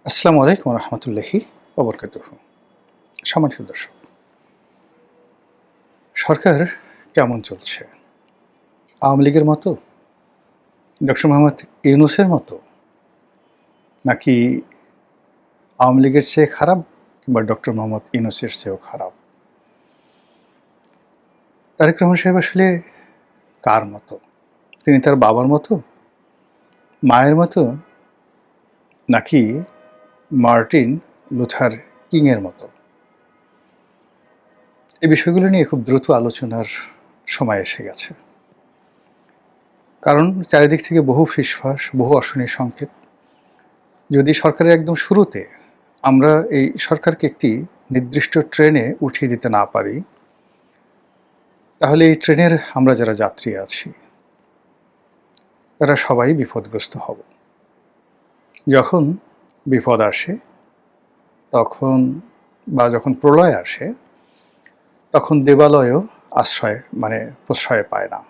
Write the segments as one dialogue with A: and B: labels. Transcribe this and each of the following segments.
A: আসসালামু আলাইকুম রহমতুল্লাহি ওবরকাতুহু। সম্মানিত দর্শক, সরকার কেমন চলছে? আওয়ামী লীগের মতো, ডক্টর মোহাম্মদ ইউনূসের মতো, নাকি আওয়ামী লীগের চেয়ে খারাপ, কিংবা ডক্টর মোহাম্মদ ইউনূসের চেয়েও খারাপ? তারেক রহমান সাহেব আসলে কার মতো? তিনি তার বাবার মতো, মায়ের মতো, নাকি মার্টিন লুথার কিংয়ের মতো? এই বিষয়গুলো নিয়ে খুব দ্রুত আলোচনার সময় এসে গেছে। কারণ চারিদিক থেকে বহু ফিসফাস, বহু অশনি সংকেত। যদি সরকারের একদম শুরুতে আমরা এই সরকারকে একটি নির্দিষ্ট ট্রেনে উঠিয়ে দিতে না পারি, তাহলে এই ট্রেনের আমরা যারা যাত্রী আছি তারা সবাই বিপদগ্রস্ত হব। যখন বিপদ আসে তখন, বা যখন প্রলয় আসে, তখন দেবালয়ও প্রশ্রয় পায় না,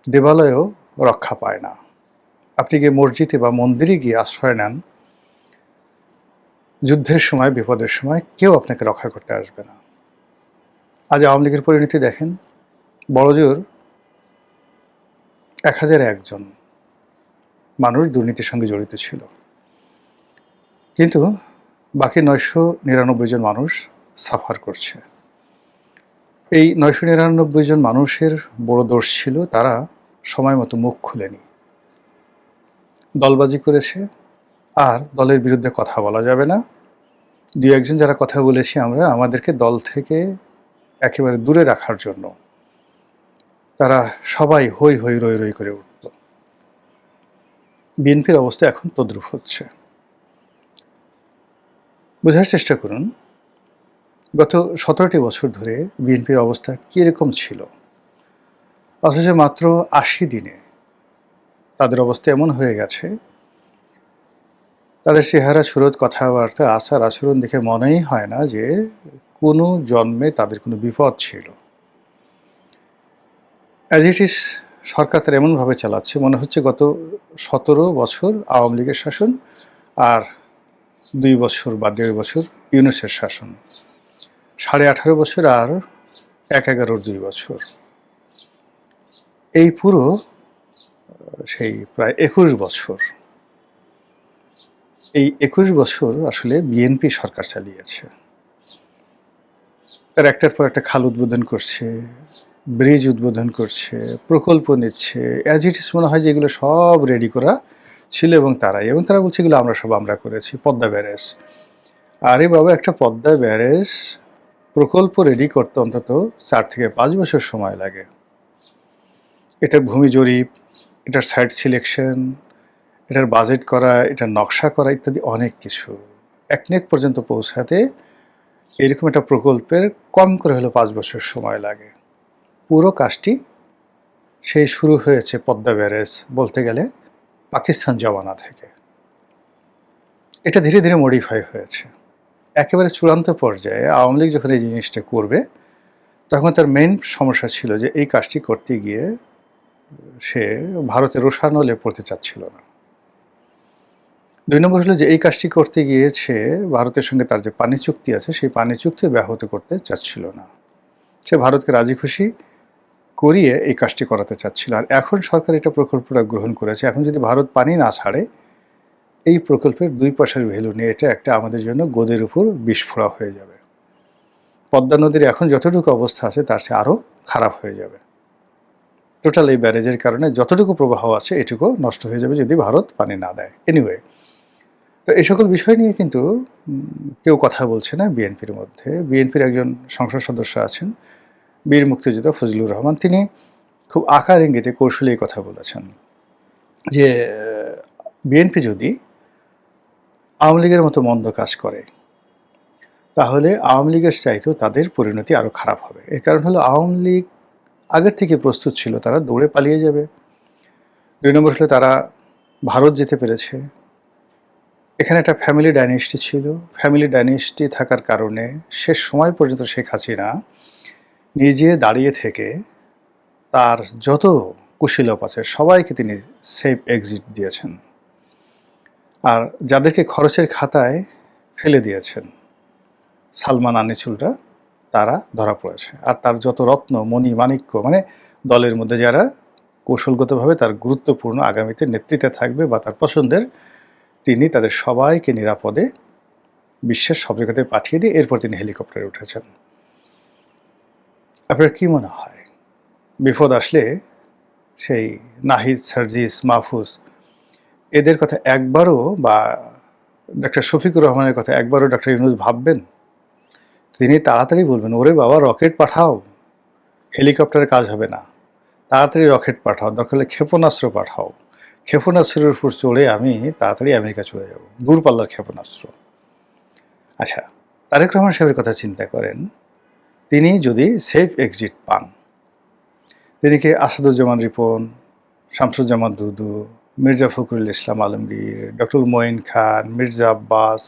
A: দেবালয়ও রক্ষা পায় না। আপনি গিয়ে মসজিদে বা মন্দিরে গিয়ে আশ্রয় নেন, যুদ্ধের সময়, বিপদের সময় কেউ আপনাকে রক্ষা করতে আসবে না। আজ আওয়ামী লীগের পরিণতি দেখেন। বড়জোর 1001 জন মানুষ দুর্নীতির সঙ্গে জড়িত ছিল, কিন্তু বাকি 999 জন মানুষ সাফার করছে। এই 999 জন মানুষের বড় দোষ ছিল, তারা সময় মতো মুখ খুলেনি, দলবাজি করেছে। আর দলের বিরুদ্ধে কথা বলা যাবে না। দুই একজন যারা কথা বলেছি আমরা, আমাদেরকে দল থেকে একেবারে দূরে রাখার জন্য তারা সবাই হই হই রই রই করে উঠত। বিএনপির অবস্থা এখন তদ্রূপ হচ্ছে। বোঝার চেষ্টা করুন, গত 17টি বছর ধরে বিএনপির অবস্থা কীরকম ছিল, অথচ মাত্র 80 দিনে তাদের অবস্থা এমন হয়ে গেছে, তাদের চেহারা, সুরত, কথাবার্তা, আচার আচরণ দেখে মনেই হয় না যে কোনো জন্মে তাদের কোনো বিপদ ছিল। অ্যাজ ইট ইজ সরকার তার এমনভাবে চালাচ্ছে, মনে হচ্ছে গত 17 বছর আওয়ামী লীগের শাসন আর 2 বছর বা 1.5 বছর ইউনূসের শাসন, 18.5 বছর আর 11-র 2 বছর, এই পুরো সেই প্রায় 21 বছর। এই 21 বছর আসলে বিএনপি সরকার চালিয়েছে। তার একটার পর একটা খাল উদ্বোধন করছে, ব্রিজ উদ্বোধন করছে, প্রকল্প নিচ্ছে। অ্যাজ ইট ইজ মনে হয় যে এগুলো সব রেডি করা ছিল, এবং তারা বলছে এগুলো আমরা করেছি। পদ্মা ব্যারেজ, আরে বাবা, একটা পদ্মা ব্যারেজ প্রকল্প রেডি করতে অন্তত 4 থেকে 5 বছর সময় লাগে। এটার ভূমি জরিপ, এটার সাইট সিলেকশন, এটার বাজেট করা, এটার নকশা করা ইত্যাদি অনেক কিছু। একনেক পর্যন্ত পৌঁছাতে এরকম একটা প্রকল্পের কম করে হলো 5 বছর সময় লাগে। পুরো কাজটি সেই শুরু হয়েছে পদ্মা ব্যারেজ বলতে গেলে পাকিস্তান জমানা থেকে। এটা ধীরে ধীরে মডিফাই হয়েছে। একেবারে চূড়ান্ত পর্যায়ে আওয়ামী লীগ যখন এই জিনিসটা করবে, তখন তার মেইন সমস্যা ছিল যে এই কাজটি করতে গিয়ে সে ভারতের রোষানলে পড়তে চাচ্ছিল না। 2 নম্বর হলো যে এই কাজটি করতে গিয়ে সে ভারতের সঙ্গে তার যে পানি চুক্তি আছে, সেই পানি চুক্তি ব্যাহত করতে চাচ্ছিল না। সে ভারতকে রাজি খুশি করিয়ে এই কাজটি করাতে চাচ্ছিল। আর এখন সরকার এটা প্রকল্পটা গ্রহণ করেছে। এখন যদি ভারত পানি না ছাড়ে, এই প্রকল্পের 2 পয়সার ভ্যালু নিয়ে এটা একটা আমাদের জন্য গোদের উপর বিস্ফোরা হয়ে যাবে। পদ্মা নদীর এখন যতটুকু অবস্থা আছে তার চেয়ে আরও খারাপ হয়ে যাবে। টোটাল এই ব্যারেজের কারণে যতটুকু প্রবাহ আছে এটুকু নষ্ট হয়ে যাবে যদি ভারত পানি না দেয়। এনিওয়ে, তো এই সকল বিষয় নিয়ে কিন্তু কেউ কথা বলছে না বিএনপির মধ্যে। বিএনপির একজন সংসদ সদস্য আছেন, বীর মুক্তিযোদ্ধা ফজলুর রহমান। তিনি খুব আকার ইঙ্গিতে কৌশলী কথা বলেছেন যে বিএনপি যদি আওয়ামী লীগের মতো মন্দ কাজ করে, তাহলে আওয়ামী লীগের চাইতেও তাদের পরিণতি আরও খারাপ হবে। এর কারণ হলো আওয়ামী লীগ আগের থেকে প্রস্তুত ছিল, তারা দৌড়ে পালিয়ে যাবে। 2 নম্বর হলো তারা ভারত যেতে পেরেছে। এখানে একটা ফ্যামিলি ডাইনেস্টি ছিল। ফ্যামিলি ডাইনেস্টি থাকার কারণে শেষ সময় পর্যন্ত শেখ হাসিনা নিজে দাঁড়িয়ে থেকে তার যত কুশীলব আছে সবাইকে তিনি সেফ এক্সিট দিয়েছেন। আর যাদেরকে খরচের খাতায় ফেলে দিয়েছেন সালমান আনিসুলরা, তারা ধরা পড়েছে। আর তার যত রত্ন মণি মাণিক্য, মানে দলের মধ্যে যারা কৌশলগতভাবে তার গুরুত্বপূর্ণ আগামীতে নেতৃত্বে থাকবে বা তার পছন্দের, তিনি তাদের সবাইকে নিরাপদে বিশ্বের সব জায়গাতে পাঠিয়ে দিয়ে এরপর তিনি হেলিকপ্টারে উঠেছেন। আপনার কি মনে হয় বিপদ আসলে সেই নাহিদ, সার্জিস, মাহফুজ এদের কথা একবারও, বা ডক্টর শফিকুর রহমানের কথা একবারও ডক্টর ইউনূস ভাববেন? তিনি তাড়াতাড়ি বলবেন, ওরে বাবা রকেট পাঠাও, হেলিকপ্টারের কাজ হবে না, তাড়াতাড়ি রকেট পাঠাও, দরকার হলে ক্ষেপণাস্ত্র পাঠাও, ক্ষেপণাস্ত্রের উপর চড়ে আমি তাড়াতাড়ি আমেরিকা চলে যাব, দূরপাল্লার ক্ষেপণাস্ত্র। আচ্ছা, তারেক রহমান সাহেবের কথা চিন্তা করেন, তিনি যদি সেফ এক্সিট পান, তিনি কি আসাদুজ্জামান রিপন, শামসুজ্জামান দুদু, মির্জা ফখরুল ইসলাম আলমগীর, ডক্টর মঈন খান, মির্জা আব্বাস,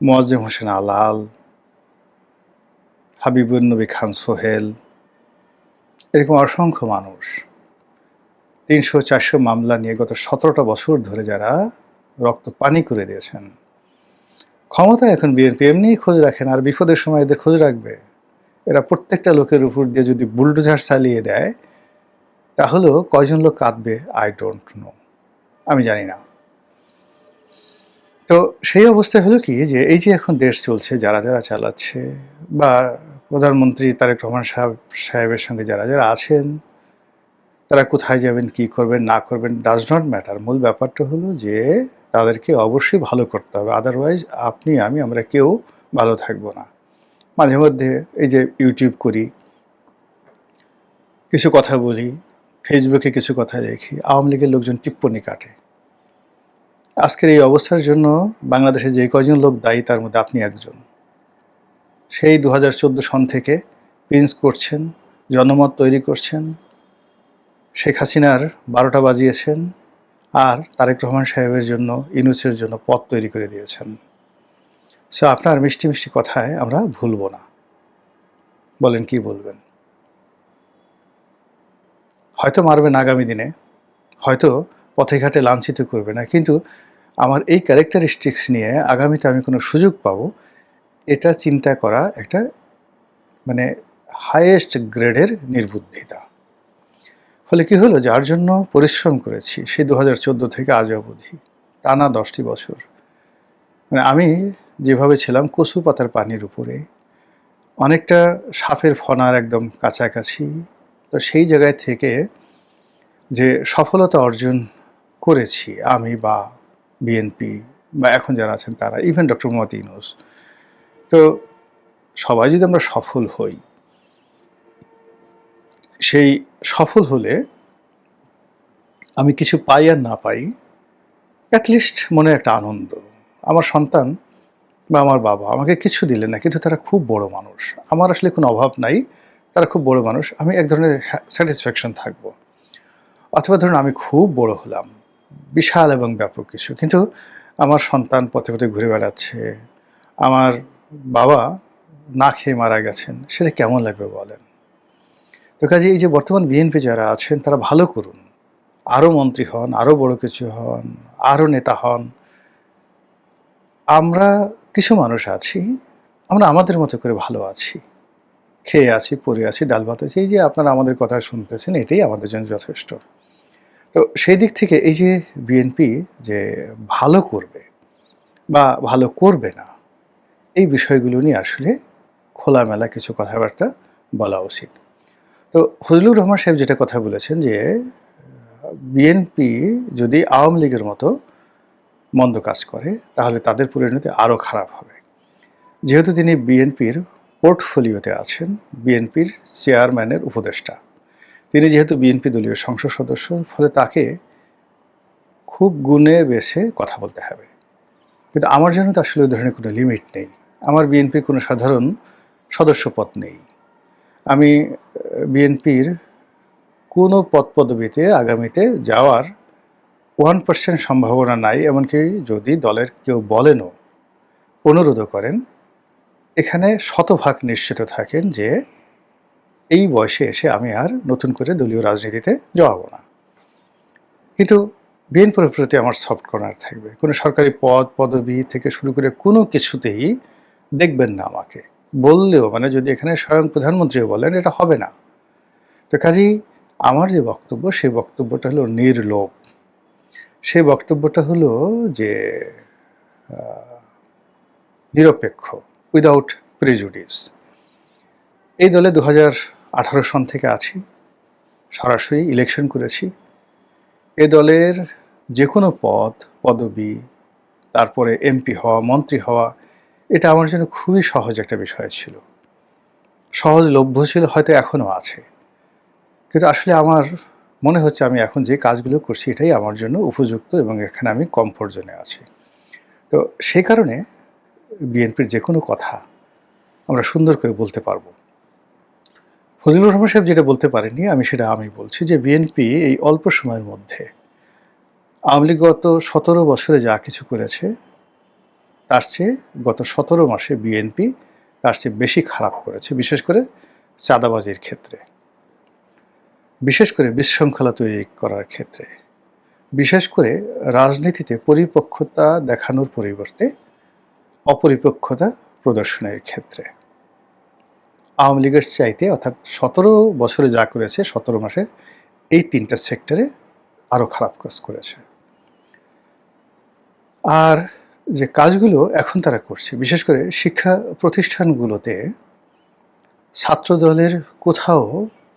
A: মোয়াজ্জেম হোসেন আলাল, হাবিবুন নবী খান সোহেল, এরকম অসংখ্য মানুষ ৩০০-৪০০ মামলা নিয়ে গত ১৭টা বছর ধরে যারা রক্ত পানি করে দিয়েছেন, ক্ষমতায় এখন বিএনপি এমনিই খোঁজ রাখেন, আর বিপদের সময় এদের খোঁজ রাখবে? এরা প্রত্যেকটা লোকের উপর দিয়ে যদি বুলডোজার চালিয়ে দেয়, তাহলেও কয়জন লোক কাঁদবে আই ডোন্ট নো, আমি জানি না। তো সেই অবস্থায় হলো কি, যে এই যে এখন দেশ চলছে, যারা যারা চালাচ্ছে, বা প্রধানমন্ত্রী তারেক রহমান সাহেবের সঙ্গে যারা যারা আছেন, তারা কোথায় যাবেন, কি করবেন না করবেন ডাজ নট ম্যাটার। মূল ব্যাপারটা হলো যে তাদেরকে অবশ্যই ভালো করতে হবে, আদারওয়াইজ আপনি আমি আমরা কেউ ভালো থাকবো না। মাঝে মধ্যে এই যে ইউটিউব করি, কিছু কথা বলি, ফেসবুকে কিছু কথা দেখি, আওয়ামী লীগের লোকজন টিপ্পনি কাটে। আজকের এই অবস্থার জন্য বাংলাদেশে যে কয়জন লোক দায়ী, তার মধ্যে আপনি একজন। সেই 2014 সন থেকে প্রিন্স করছেন, জনমত তৈরি করছেন, শেখ হাসিনার 12টা বাজিয়েছেন, আর তারেক রহমান সাহেবের জন্য, ইউনূসের জন্য পথ তৈরি করে দিয়েছেন। সো আপনার মিষ্টি মিষ্টি কথায় আমরা ভুলবো না। বলেন, কি বলবেন? হয়তো মারবেন আগামী দিনে, হয়তো পথে ঘাটে লাঞ্ছিত করবে না, কিন্তু আমার এই ক্যারেক্টারিস্টিক্স নিয়ে আগামীতে আমি কোনো সুযোগ পাবো, এটা চিন্তা করা একটা মানে হাইয়েস্ট গ্রেডের নির্বুদ্ধিতা। ফলে কি হলো, যার জন্য পরিশ্রম করেছি সেই 2014 থেকে আজ অবধি টানা 10টি বছর, মানে আমি যেভাবে ছিলাম কচু পাতার পানির উপরে, অনেকটা সাপের ফনার একদম কাছাকাছি, তো সেই জায়গায় থেকে যে সফলতা অর্জন করেছি আমি বা বিএনপি বা এখন যারা আছেন তারা, ইভেন ডক্টর মোহাম্মদ ইউনূস, তো সবাই যদি আমরা সফল হই, সেই সফল হলে আমি কিছু পাই আর না পাই, অ্যাটলিস্ট মনে একটা আনন্দ। আমার সন্তান বা আমার বাবা আমাকে কিছু দিলেন না, কিন্তু তারা খুব বড় মানুষ, আমার আসলে কোনো অভাব নাই, তারা খুব বড় মানুষ, আমি এক ধরনের স্যাটিসফ্যাকশন থাকবো। অথবা ধরুন আমি খুব বড় হলাম, বিশাল এবং ব্যাপক কিছু, কিন্তু আমার সন্তান পথে পথে ঘুরে বেড়াচ্ছে, আমার বাবা না খেয়ে মারা গেছেন, সেটা কেমন লাগবে বলেন? তো কাজে এই যে বর্তমান বিএনপি যারা আছেন, তারা ভালো করুন, আরও মন্ত্রী হন, আরও বড় কিছু হন, আরও নেতা হন। আমরা কিছু মানুষ আছি, আমরা আমাদের মতো করে ভালো আছি, খেয়ে আছি, পরে আছি, ডাল ভাত আছি, এই যে আপনারা আমাদের কথা শুনতেছেন, এটাই আমাদের জন্য যথেষ্ট। তো সেই দিক থেকে এই যে বিএনপি যে ভালো করবে বা ভালো করবে না, এই বিষয়গুলো নিয়ে আসলে খোলামেলা কিছু কথাবার্তা বলা উচিত। তো ফজলুর রহমান সাহেব যেটা কথা বলেছেন, যে বিএনপি যদি আওয়ামী লীগের মতো মন্দ কাজ করে, তাহলে তাদের পরিণতি আরও খারাপ হবে। যেহেতু তিনি বিএনপির পোর্টফোলিওতে আছেন, বিএনপির চেয়ারম্যানের উপদেষ্টা, তিনি যেহেতু বিএনপি দলীয় সংসদ সদস্য, ফলে তাকে খুব গুণে বেছে কথা বলতে হবে। কিন্তু আমার জন্য তো আসলে ওই ধরনের কোনো লিমিট নেই, আমার বিএনপির কোনো সাধারণ সদস্যপদ নেই, আমি বিএনপির কোনো পদ পদবিতে আগামীতে যাওয়ার 1% সম্ভাবনা নাই। এমনকি যদি দলের কেউ বলেনও, অনুরোধও করেন, এখানে শতভাগ নিশ্চিত থাকেন যে এই বয়সে এসে আমি আর নতুন করে দলীয় রাজনীতিতে জড়াবো না। কিন্তু বিএনপির প্রতি আমার সফট কর্নার থাকবে। কোনো সরকারি পদ পদবি থেকে শুরু করে কোনো কিছুতেই দেখবেন না আমাকে। বললেও মানে যদি এখানে স্বয়ং প্রধানমন্ত্রীও বলেন এটা হবে না। তো কাজেই আমার যে বক্তব্য সেই বক্তব্যটা হলো নির্লোভ। সেই বক্তব্যটা হলো যে নিরপেক্ষ, উইদাউট প্রেজুডিস। এই দলে 2018 সন থেকে আছি, সরাসরি ইলেকশন করেছি। এ দলের যে কোনো পদ পদবি, তারপরে এমপি হওয়া, মন্ত্রী হওয়া, এটা আমার জন্য খুবই সহজ একটা বিষয় ছিল, সহজলভ্য ছিল, হয়তো এখনও আছে। কিন্তু আসলে আমার মনে হচ্ছে আমি এখন যে কাজগুলো করছি এটাই আমার জন্য উপযুক্ত এবং এখানে আমি কমফোর্ট জোনে আছি। তো সেই কারণে বিএনপির যে কোনো কথা আমরা সুন্দর করে বলতে পারবো। ফজলুর রহমান সাহেব যেটা বলতে পারেননি আমি বলছি যে বিএনপি এই অল্প সময়ের মধ্যে আওয়ামী লীগ গত 17 বছরে যা কিছু করেছে তার চেয়ে গত 17 মাসে বিএনপি তার চেয়ে বেশি খারাপ করেছে, বিশেষ করে চাঁদাবাজির ক্ষেত্রে, বিশেষ করে বিশৃঙ্খলা তৈরি করার ক্ষেত্রে, বিশেষ করে রাজনীতিতে পরিপক্কতা দেখানোর পরিবর্তে অপরিপক্কতা প্রদর্শনের ক্ষেত্রে আওয়ামী লীগের চাইতে, অর্থাৎ 17 বছরে যা করেছে 17 মাসে এই 3টা সেক্টরে আরও খারাপ কাজ করেছে। আর যে কাজগুলো এখন তারা করছে, বিশেষ করে শিক্ষা প্রতিষ্ঠানগুলোতে ছাত্রদলের কোথাও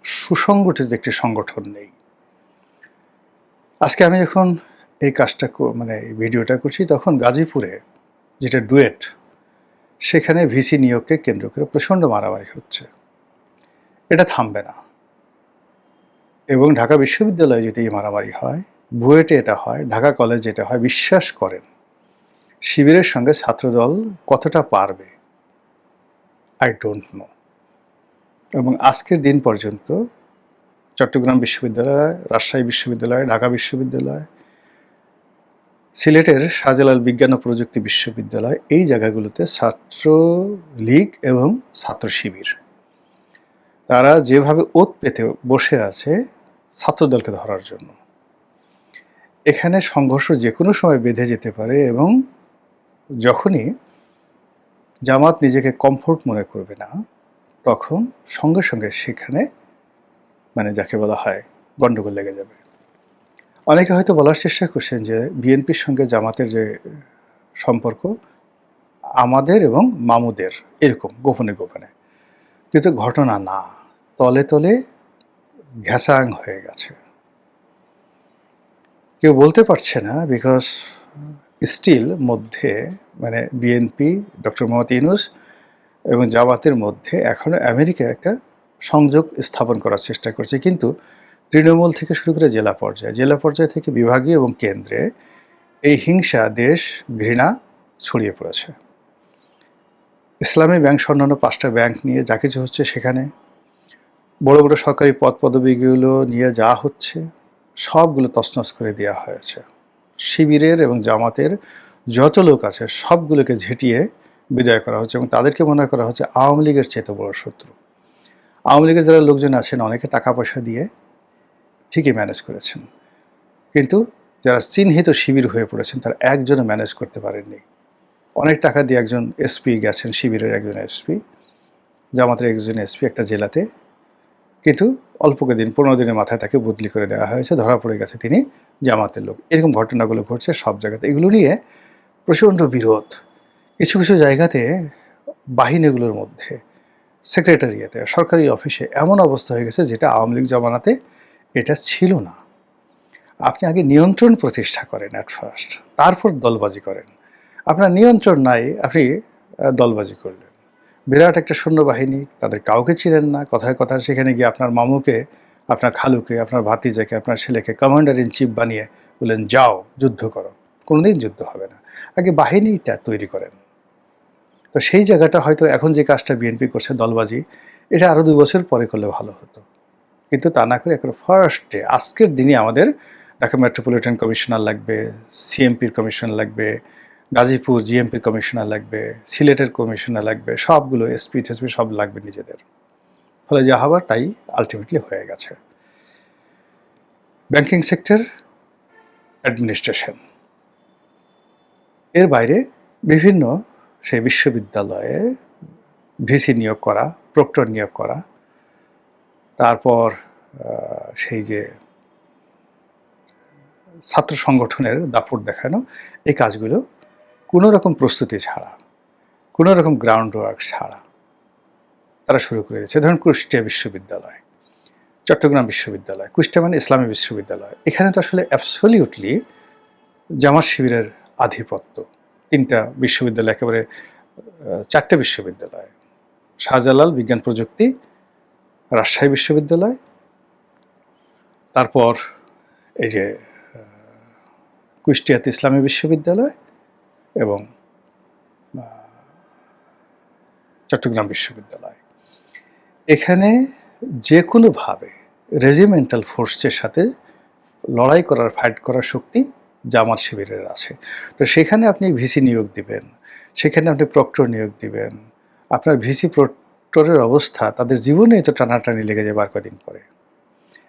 A: সুসংগঠিত একটি সংগঠন নেই। আজকে আমি যখন এই কাজটা মানে এই ভিডিওটা করছি তখন গাজীপুরে যেটা ডুয়েট, সেখানে ভিসি নিয়োগকে কেন্দ্র করে প্রচণ্ড মারামারি হচ্ছে। এটা থামবে না। এবং ঢাকা বিশ্ববিদ্যালয়ে যদি এই মারামারি হয়, বুয়েটে এটা হয়, ঢাকা কলেজে এটা হয়, বিশ্বাস করেন শিবিরের সঙ্গে ছাত্রদল কতটা পারবে আই ডোন্ট নো। এবং আজকের দিন পর্যন্ত চট্টগ্রাম বিশ্ববিদ্যালয়, রাজশাহী বিশ্ববিদ্যালয়, ঢাকা বিশ্ববিদ্যালয়, সিলেটের শাহজালাল বিজ্ঞান ও প্রযুক্তি বিশ্ববিদ্যালয়, এই জায়গাগুলোতে ছাত্র লীগ এবং ছাত্র শিবির তারা যেভাবে ওত পেতে বসে আছে ছাত্রদলকে ধরার জন্য, এখানে সংঘর্ষ যে কোনো সময় বেঁধে যেতে পারে। এবং যখনই জামাত নিজেকে কমফোর্ট মনে করবে না, তখন সঙ্গে সঙ্গে সেখানে মানে যাকে বলা হয় গন্ডগোল লেগে যাবে। অনেকে হয়তো বলার চেষ্টা করছেন যে বিএনপির সঙ্গে জামাতের যে সম্পর্ক আমাদের এবং মামুদের এরকম গোপনে গোপনে, কিন্তু ঘটনা না, তলে তলে ঘ্যাসাং হয়ে গেছে। কেউ বলতে পারছে না, বিকজ স্টিল মধ্যে মানে বিএনপি, ডক্টর মোহাম্মদ ইউনূস এবং জামাতের মধ্যে এখনো আমেরিকা একটা সংযোগ স্থাপন করার চেষ্টা করছে। কিন্তু তৃণমূল থেকে শুরু করে জেলা পর্যায় থেকে বিভাগীয় এবং কেন্দ্রে এই হিংসা, দেশ ঘৃণা ছড়িয়ে পড়েছে। ইসলামী ব্যাংক অন্যান্য 5টা ব্যাংক নিয়ে যা কিছু হচ্ছে, সেখানে বড় বড় সরকারি পদ পদবিগুলো নিয়ে যা হচ্ছে সবগুলো তছনছ করে দেওয়া হয়েছে। শিবিরের এবং জামাতের যত লোক আছে সবগুলোকে ঝেঁটিয়ে বিদায় করা হচ্ছে এবং তাদেরকে মনে করা হচ্ছে আওয়ামী লীগের চেয়ে বড় শত্রু। আওয়ামী লীগের যারা লোকজন আছেন অনেকে টাকা পয়সা দিয়ে ঠিকই ম্যানেজ করেছেন, কিন্তু যারা চিহ্নিত শিবির হয়ে পড়েছেন তারা একজনও ম্যানেজ করতে পারেননি। অনেক টাকা দিয়ে একজন এসপি গেছেন, শিবিরের একজন এসপি, জামাতের একজন এসপি একটা জেলাতে, কিন্তু অল্প দিন 15 দিনের মাথায় তাকে বদলি করে দেওয়া হয়েছে, ধরা পড়ে গেছে তিনি জামাতের লোক। এরকম ঘটনাগুলো ঘটছে সব জায়গাতে। এগুলো নিয়ে প্রচণ্ড বিরোধ। কিছু কিছু জায়গাতে বাহিনীগুলোর মধ্যে, সেক্রেটারিয়েতে, সরকারি অফিসে এমন অবস্থা হয়ে গেছে যেটা আওয়ামী লীগ জমানাতে এটা ছিল না। আপনি আগে নিয়ন্ত্রণ প্রতিষ্ঠা করেন অ্যাট ফার্স্ট, তারপর দলবাজি করেন। আপনার নিয়ন্ত্রণ নাই, আপনি দলবাজি করলেন। বিরাট একটা সৈন্যবাহিনী, তাদের কাউকে ছিলেন না। কথায় কথায় সেখানে গিয়ে আপনার মামুকে, আপনার খালুকে, আপনার ভাতিজাকে, আপনার ছেলেকে কমান্ডার ইন চিফ বানিয়ে বললেন যাও যুদ্ধ করো। কোনোদিন যুদ্ধ হবে না, আগে বাহিনীটা তৈরি করেন। তো সেই জায়গাটা হয়তো এখন যে কাজটা বিএনপি করছে দলবাজি, এটা আরও 2 বছর পরে করলে ভালো হতো। কিন্তু তা না করে এখন ফার্স্টে আজকের দিনে আমাদের ঢাকা মেট্রোপলিটন কমিশনার লাগবে, সিএমপির কমিশনার লাগবে, গাজীপুর জিএমপির কমিশনার লাগবে, সিলেটের কমিশনার লাগবে, সবগুলো এসপি টেসপি সব লাগবে নিজেদের। ফলে যা হবার তাই আলটিমেটলি হয়ে গেছে। Banking sector administration. এর বাইরে বিভিন্ন সেই বিশ্ববিদ্যালয়ে ভিসি নিয়োগ করা, প্রক্টর নিয়োগ করা, তারপর সেই যে ছাত্র সংগঠনের দাপট দেখানো, এই কাজগুলো কোনো রকম প্রস্তুতি ছাড়া, কোনো রকম গ্রাউন্ড ওয়ার্ক ছাড়া তারা শুরু করে দিয়েছে। ধরুন কুষ্টিয়া বিশ্ববিদ্যালয়, চট্টগ্রাম বিশ্ববিদ্যালয়, কুষ্টিয়া মানে ইসলামী বিশ্ববিদ্যালয়, এখানে তো আসলে অ্যাবসলিউটলি জামাত শিবিরের আধিপত্য। 3টা বিশ্ববিদ্যালয়, একেবারে 4টে বিশ্ববিদ্যালয়, শাহজালাল বিজ্ঞান প্রযুক্তি, রাজশাহী বিশ্ববিদ্যালয়, তারপর এই যে কুষ্টিয়াতে ইসলামী বিশ্ববিদ্যালয় এবং চট্টগ্রাম বিশ্ববিদ্যালয়। এখানে যে কোনোভাবে রেজিমেন্টাল ফোর্সের সাথে লড়াই করার, ফাইট করার শক্তি জামাত শিবিরের আছে। তো সেখানে আপনি ভিসি নিয়োগ দিবেন, সেখানে আপনি প্রক্টর নিয়োগ দিবেন, আপনার ভিসি প্রক্টরের অবস্থা তাদের জীবনে তো টানাটানি লেগে যাবে আর কদিন পরে।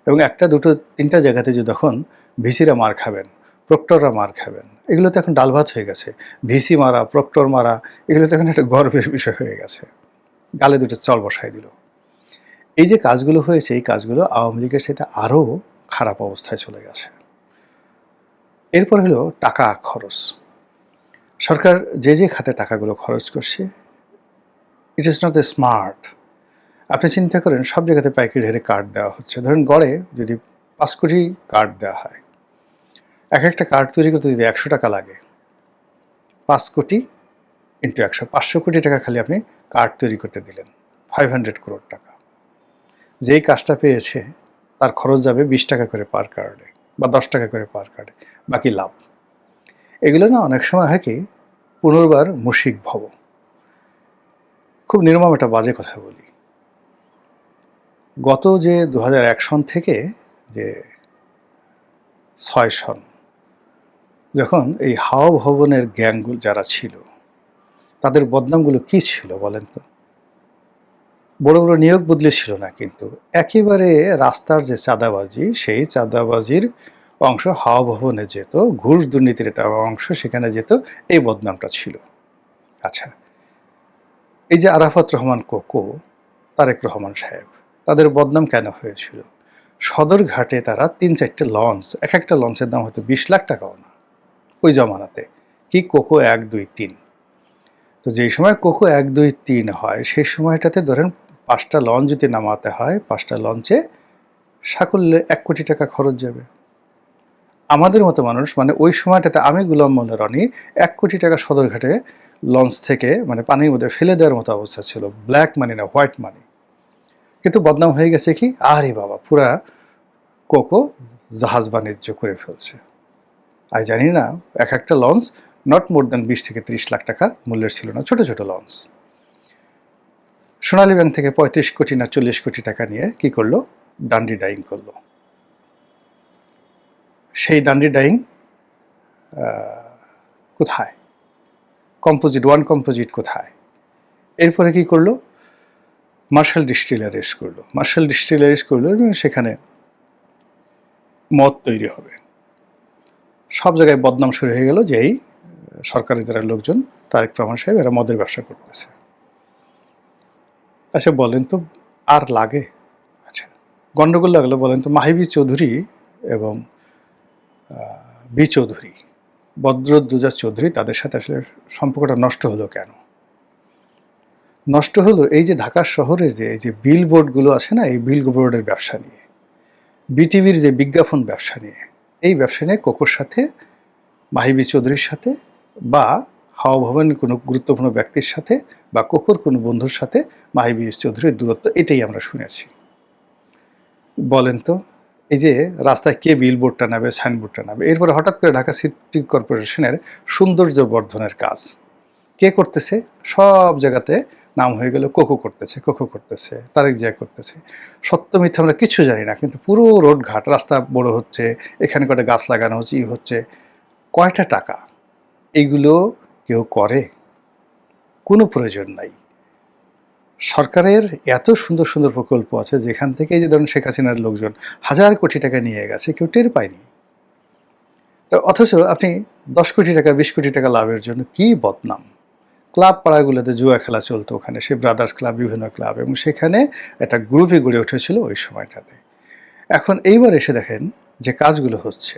A: এবং 1, 2, 3টা জায়গাতে যে তখন ভিসিরা মার খাবেন, প্রক্টররা মার খাবেন, এগুলো তো এখন ডালভাত হয়ে গেছে। ভিসি মারা, প্রক্টর মারা, এগুলো তো এখন একটা গর্বের বিষয় হয়ে গেছে। গালে 2টা চল বসায় দিল। এই যে কাজগুলো হয়েছে, এই কাজগুলো আওয়ামী লীগের সাথে আরও খারাপ অবস্থায় চলে গেছে। এরপর হলো টাকা খরচ। সরকার যে খাতে টাকাগুলো খরচ করছে, it is not a smart. আপনি চিন্তা করেন, সব জায়গাতে পাইকারি হারে কার্ড দেওয়া হচ্ছে। ধরেন গড়ে যদি 5 কোটি কার্ড দেওয়া হয়, একটা কার্ড তৈরি করতে যদি 100 টাকা লাগে, 5 কোটি ইন্টু 100, 500 কোটি টাকা খালি আপনি কার্ড তৈরি করতে দিলেন, 500 crore টাকা। যেই কাজটা পেয়েছে তার খরচ যাবে 20 টাকা করে পার কার্ডে বা 10 টাকা করে পার কার্ডে, বাকি লাভ। এগুলো না অনেক সময় হয় কি, পুনর্বার মুশিক ভব। খুব নির্মম একটা বাজে কথা বলি, গত যে 2001 সন থেকে যে 6 সন, যখন এই হাওয়া ভবনের গ্যাংগুলো যারা ছিল, তাদের বদনামগুলো কি ছিল বলেন তো? বড় বড় নিয়োগ বদলে ছিল না, কিন্তু একেবারে রাস্তার যে চাঁদাবাজি, সেই চাঁদাবাজির অংশ হাওয়া ভবনে যেত, ঘুষ দুর্নীতির একটা অংশ সেখানে যেত, এই বদনামটা ছিল। আচ্ছা, এই যে আরাফাত রহমান কোকো, তারেক রহমান সাহেব, তাদের বদনাম কেন হয়েছিল? সদরঘাটে তারা 3-4টে লঞ্চ, একটা লঞ্চের দাম হয়তো 20 লাখ টাকাও না ওই জমানাতে। কি কোকো 1, 2, 3। তো যেই সময় কোকো 1, 2, 3 হয়, সেই সময়টাতে ধরেন 5টা লঞ্চ যদি নামাতে হয়, 5টা লঞ্চে সাকুল্যে 1 কোটি টাকা খরচ যাবে। আমাদের মতো মানুষ, মানে ওই সময়টাতে আমি গোলাম মোল্লা রনি 1 কোটি টাকা সদরঘাটে লঞ্চ থেকে মানে পানির মধ্যে ফেলে দেওয়ার মতো অবস্থা ছিল। ব্ল্যাক মানি না, হোয়াইট মানি। কিন্তু বদনাম হয়ে গেছে কি, আরে বাবা, পুরা কোকো জাহাজ বাণিজ্য করে ফেলছে। আর জানি না, একটা লঞ্চ নট মোর দ্যান 20 থেকে 30 লাখ টাকা মূল্যের ছিল না, ছোট ছোট লঞ্চ। সোনালী ব্যাংক থেকে 35 কোটি না 40 কোটি টাকা নিয়ে কি করলো, ডান্ডি ডাইং করলো। সেই ডান্ডি ডাইং কোথায়? কম্পোজিট, ওয়ান কম্পোজিট কোথায়? এরপরে কি করলো, মার্শাল ডিস্টিলারিজ করলো। মার্শাল ডিস্টিলারিজ করলো এবং সেখানে মদ তৈরি হবে। সব জায়গায় বদনাম শুরু হয়ে গেল যে এই সরকারের যারা লোকজন, তারেক রহমান সাহেব, এরা মদের ব্যবসা করতেছে। আচ্ছা বলেন তো, আর লাগে? আচ্ছা, গন্ডগোল লাগলো, বলেন তো, মাহিবি চৌধুরী এবং বি চৌধুরী, বদরুদ্দোজা চৌধুরী, তাদের সাথে আসলে সম্পর্কটা নষ্ট হলো কেন? নষ্ট হলো এই যে ঢাকা শহরে যে এই যে বিল বোর্ডগুলো আছে না, এই বিল বোর্ডের ব্যবসা নিয়ে, বিটিভির যে বিজ্ঞাপন ব্যবসা নিয়ে, এই ব্যবসা নিয়ে কোকোর সাথে, মাহিবি চৌধুরীর সাথে, বা হাওয়া ভবনের কোনো গুরুত্বপূর্ণ ব্যক্তির সাথে, বা কোকোর কোনো বন্ধুর সাথে মাহিবি চৌধুরীর দূরত্ব, এটাই আমরা শুনেছি। বলেন তো, এই যে রাস্তায় কে বিলবোর্ডটা নেবে, সাইনবোর্ডটা নেবে? এরপরে হঠাৎ করে ঢাকা সিটি কর্পোরেশনের সৌন্দর্য বর্ধনের কাজ কে করতেছে? সব জায়গাতে নাম হয়ে গেল কোকো করতেছে, কোকো করতেছে, তারেক জিয়া করতেছে। সত্য মিথ্যা আমরা কিছু জানি না, কিন্তু পুরো রোড ঘাট, রাস্তা বড় হচ্ছে, এখানে কটা গাছ লাগানো হচ্ছে, ই হচ্ছে। কয়টা টাকা? এইগুলো কেউ করে? কোনো প্রয়োজন নাই। সরকারের এত সুন্দর সুন্দর প্রকল্প আছে, যেখান থেকে এই যে ধরুন শেখ হাসিনার লোকজন 1000 কোটি টাকা নিয়ে গেছে, কেউ টের পায়নি। তো অথচ আপনি 10 কোটি টাকা 20 কোটি টাকা লাভের জন্য কি বদনাম। ক্লাব পাড়াগুলোতে জুয়া খেলা চলতো, ওখানে সেই ব্রাদার্স ক্লাব, বিভিন্ন ক্লাব, এবং সেখানে একটা গ্রুপই গড়ে উঠেছিল ওই সময়টাতে। এখন এইবার এসে দেখেন যে কাজগুলো হচ্ছে,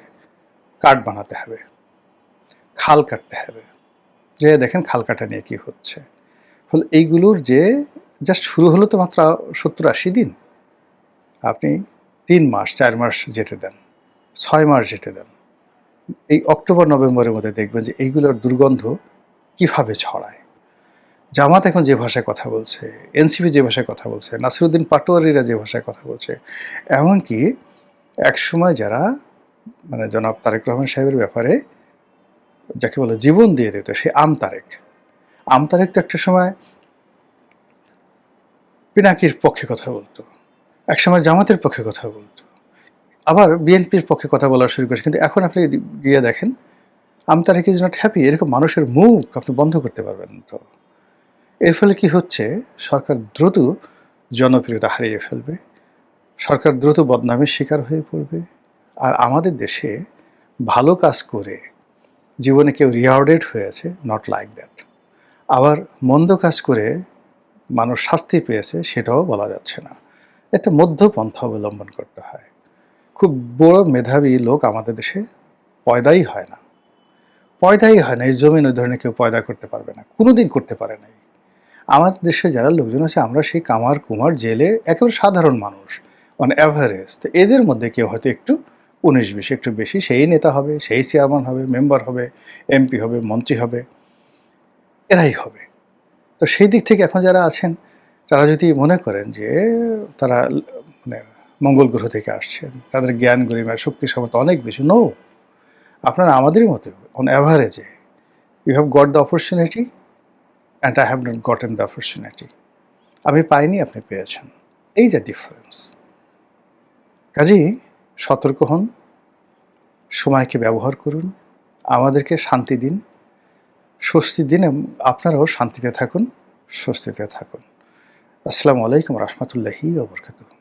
A: কাঠ বানাতে হবে, খাল কাটতে হবে, যে দেখেন খাল কাটা নিয়ে কি হচ্ছে। ফলে এইগুলোর যে জাস্ট শুরু হলো তো মাত্র 70-80 দিন, আপনি 3 মাস 4 মাস যেতে দেন, 6 মাস যেতে দেন, এই অক্টোবর নভেম্বরের মধ্যে দেখবেন যে এইগুলোর দুর্গন্ধ কিভাবে ছড়ায়। জামাত এখন যে ভাষায় কথা বলছে, এনসিপি যে ভাষায় কথা বলছে, নাসিরুদ্দিন পাটোয়ারিরা যে ভাষায় কথা বলছে, এমনকি একসময় যারা মানে জনাব তারেক রহমান সাহেবের ব্যাপারে যাকে বলে জীবন দিয়ে দিত, সে আমতারেক তো একটা সময় পিনাকির পক্ষে কথা বলতো, একসময় জামাতের পক্ষে কথা বলতো, আবার বিএনপির পক্ষে কথা বলা শুরু করেছে। কিন্তু এখন আপনি গিয়ে দেখেন আমতারেক ইজ নট হ্যাপি। এরকম মানুষের মুখ আপনি বন্ধ করতে পারবেন না। তো এর ফলে কি হচ্ছে, সরকার দ্রুত জনপ্রিয়তা হারিয়ে ফেলবে, সরকার দ্রুত বদনামের শিকার হয়ে পড়বে। আর আমাদের দেশে ভালো কাজ করে জীবনে কেউ রিওয়ার্ডেড হয়েছে, নট লাইক দ্যাট। আবার মন্দ কাজ করে মানুষ শাস্তি পেয়েছে, সেটাও বলা যাচ্ছে না। একটা মধ্যপন্থা অবলম্বন করতে হয়। খুব বড় মেধাবী লোক আমাদের দেশে পয়দাই হয় না, এই জমিন ওই ধরনের কেউ পয়দা করতে পারবে না, কোনোদিন করতে পারে নাই। আমাদের দেশে যারা লোকজন আছে, আমরা সেই কামার কুমার জেলে একেবারে সাধারণ মানুষ, অন অ্যাভারেজ। তো এদের মধ্যে কেউ হয়তো একটু 19-20 একটু বেশি, সেই নেতা হবে, সেই চেয়ারম্যান হবে, মেম্বার হবে, এমপি হবে, মন্ত্রী হবে, এরাই হবে। তো সেই দিক থেকে এখন যারা আছেন, তারা যদি মনে করেন যে তারা মানে মঙ্গল গ্রহ থেকে আসছেন, তাদের জ্ঞান গরিমা শক্তি সমতা অনেক বেশি, নো। আপনারা আমাদেরই মতো অন অ্যাভারেজে, you have got the opportunity and I have not gotten the opportunity. আমি পাইনি, আপনি পেয়েছেন, এই যে ডিফারেন্স। কাজেই সতর্ক হন, সময়কে ব্যবহার করুন, আমাদেরকে শান্তি দিন, স্বস্তি দিন, এবং আপনারাও শান্তিতে থাকুন, স্বস্তিতে থাকুন। আসসালামু আলাইকুম রহমতুল্লাহি ওয়া বারাকাতুহু।